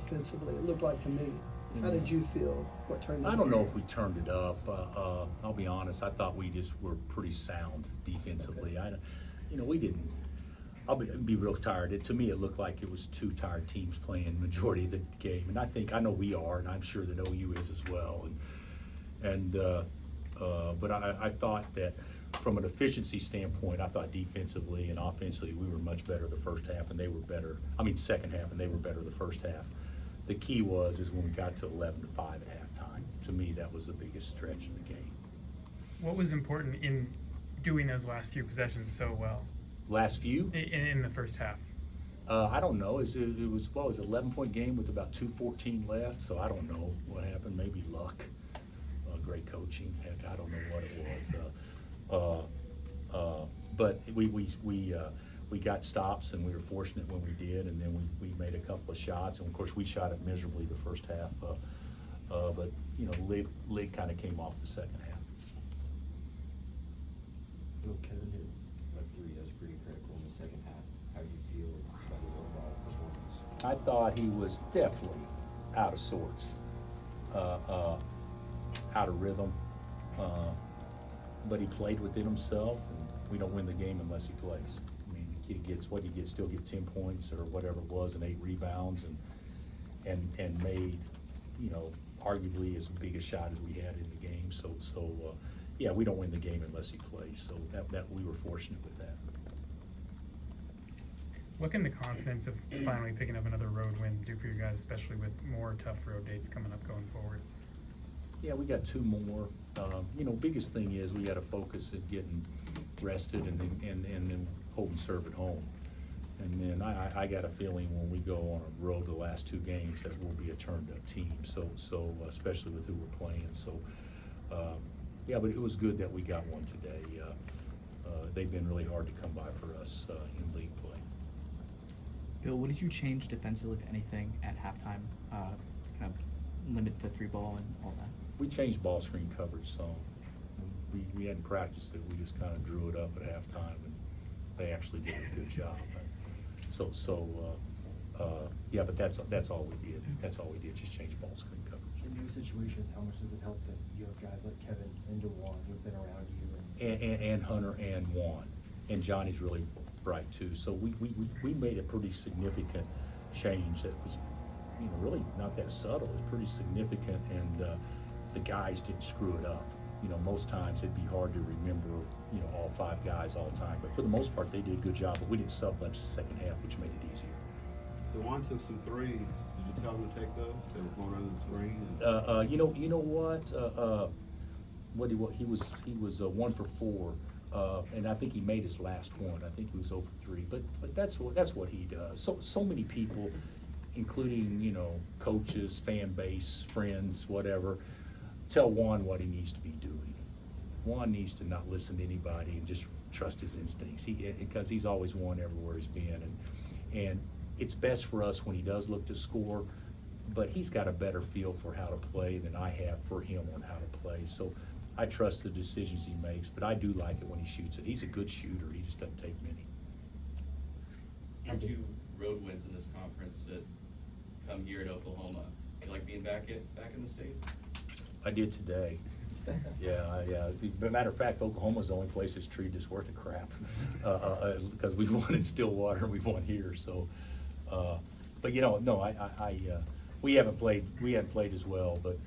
defensively. It looked like to me. How did you feel? What turned? I don't know if we turned it up. I'll be honest. I thought we just were pretty sound defensively. We didn't. Be real tired. To me, it looked like it was two tired teams playing majority of the game, and I know we are, and I'm sure that OU is as well. But I thought that from an efficiency standpoint, I thought defensively and offensively we were much better the first half, and they were better. Second half, and they were better the first half. The key is when we got to 11-5 at halftime. To me, that was the biggest stretch of the game. What was important in doing those last few possessions so well? Last few? In the first half. I don't know. It was 11-point game with about 2:14 left. So I don't know what happened. Maybe luck, great coaching. Heck, I don't know what it was. But we got stops, and we were fortunate when we did. And then we made a couple of shots, and of course we shot it miserably the first half. But Lig kind of came off the second half. Kevin hit a three that was pretty critical in the second half. How do you feel about his overall performance? I thought he was definitely out of sorts, out of rhythm, but he played within himself, and we don't win the game unless he plays. He still get 10 points or whatever it was, and 8 rebounds, and made, arguably as big a shot as we had in the game. So yeah, we don't win the game unless he plays. So that we were fortunate with that. What can the confidence of finally picking up another road win do for you guys, especially with more tough road dates coming up going forward? Yeah, we got 2 more. Biggest thing is we got to focus at getting rested and then holding serve at home. And then I got a feeling when we go on a road the last 2 games that we'll be a turned-up team. So especially with who we're playing. So yeah, but it was good that we got one today. They've been really hard to come by for us in league play. Bill, what did you change defensively, if anything, at halftime to kind of limit the 3-ball and all that? We changed ball screen coverage some. We hadn't practiced it. We just kind of drew it up at halftime, and they actually did a good job. Yeah, but that's all we did. That's all we did, just change ball screen coverage. In new situations, how much does it help that you have guys like Kevin and DeJuan who've been around you? And Hunter and Juan. And Johnny's really bright too. So we made a pretty significant change that was, really not that subtle. It's pretty significant, and the guys didn't screw it up. Most times it'd be hard to remember, all 5 guys all the time. But for the most part, they did a good job. But we didn't sub much the second half, which made it easier. DeJuan took some threes. Did you tell him to take those? They were going under the screen. You know what? He was 1 for 4. And I think he made his last one. I think he was 0 for 3. But that's what he does. So many people, including coaches, fan base, friends, whatever, tell Juan what he needs to be doing. Juan needs to not listen to anybody and just trust his instincts. Because he's always won everywhere he's been, and it's best for us when he does look to score. But he's got a better feel for how to play than I have for him on how to play. So I trust the decisions he makes, but I do like it when he shoots it. He's a good shooter. He just doesn't take many. Your 2 road wins in this conference that come here at Oklahoma. You like being back in the state? I did today. Yeah. As a matter of fact, Oklahoma's the only place that's treated us worth of crap because we won in Stillwater and we won here. So, but we haven't played as well, but.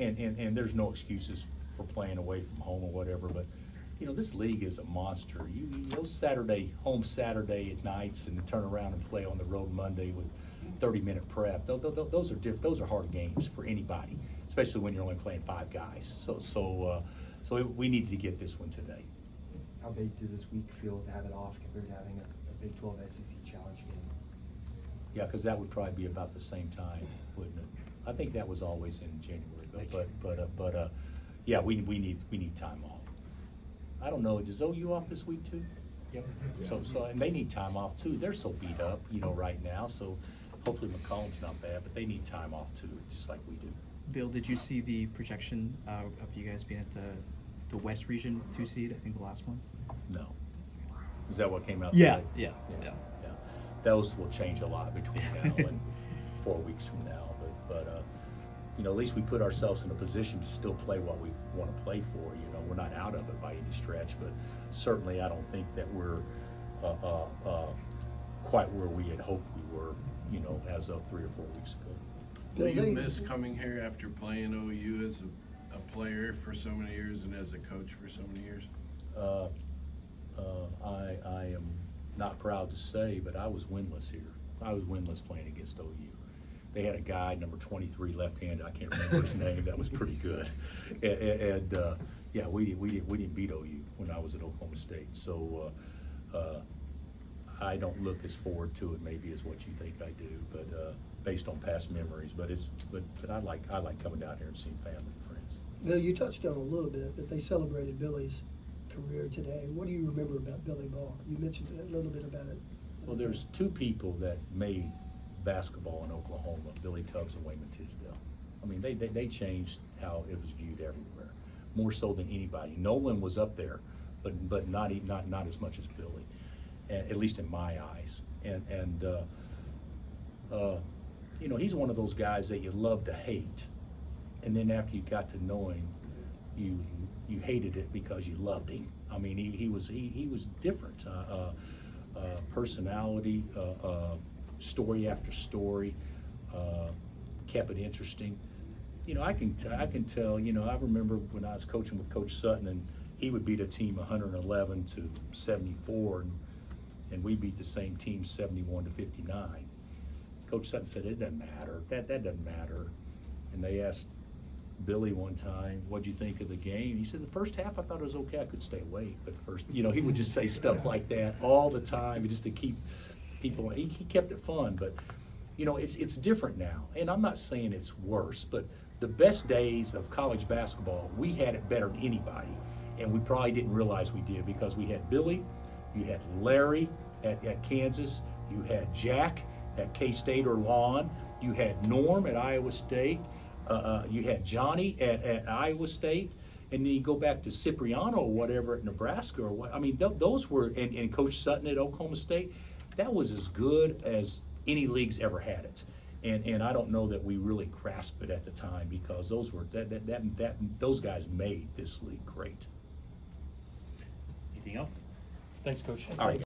And there's no excuses for playing away from home or whatever, but this league is a monster. You home Saturday at nights and then turn around and play on the road Monday with 30-minute prep. Those are hard games for anybody, especially when you're only playing 5 guys. So we needed to get this one today. How big does this week feel to have it off compared to having a Big 12 SEC Challenge game? Yeah, because that would probably be about the same time, wouldn't it? I think that was always in January, but yeah, we need time off. I don't know. Is OU off this week too? Yep. So and they need time off too. They're so beat up, right now. So hopefully McCollum's not bad, but they need time off too, just like we do. Bill, did you see the projection of you guys being at the West Region 2 seed? I think the last one. No. Is that what came out? Yeah. Those will change a lot between now and 4 weeks from now, but you know, at least we put ourselves in a position to still play what we want to play for. You know, we're not out of it by any stretch, but certainly I don't think that we're quite where we had hoped we were, you know, as of 3 or 4 weeks ago. Will you They- miss coming here after playing OU as a player for so many years and as a coach for so many years? I am not proud to say, but I was winless here. I was winless playing against OU. They had a guy, number 23, left-handed. I can't remember his name. That was pretty good. And yeah, we didn't beat OU when I was at Oklahoma State. So I don't look as forward to it maybe as what you think I do, but based on past memories. But I like coming down here and seeing family and friends. Bill, you touched on it a little bit, but they celebrated Billy's career today. What do you remember about Billy Ball? You mentioned a little bit about it. Well, there's two people that made basketball in Oklahoma, Billy Tubbs and Wayman Tisdale. I mean, they changed how it was viewed everywhere, more so than anybody. Nolan was up there, but not as much as Billy, at least in my eyes. And you know, he's one of those guys that you love to hate, and then after you got to know him, you hated it because you loved him. I mean, he was different. Personality, story after story, kept it interesting. You know, I can tell. You know, I remember when I was coaching with Coach Sutton, and he would beat a team 111 to 74, and we beat the same team 71 to 59. Coach Sutton said, "It doesn't matter. That doesn't matter." And they asked Billy one time, "What'd you think of the game?" He said, "The first half I thought it was okay. I could stay awake, but first," you know, he would just say stuff like that all the time, just to keep people. He kept it fun, but you know, it's different now. And I'm not saying it's worse, but the best days of college basketball, we had it better than anybody, and we probably didn't realize we did because we had Billy, you had Larry at Kansas, you had Jack at K-State or Lon, you had Norm at Iowa State. You had Johnny at Iowa State, and then you go back to Cipriano or whatever at Nebraska or what. I mean, those were, and Coach Sutton at Oklahoma State, that was as good as any league's ever had it. And I don't know that we really grasped it at the time because those were those guys made this league great. Anything else? Thanks, Coach. All right.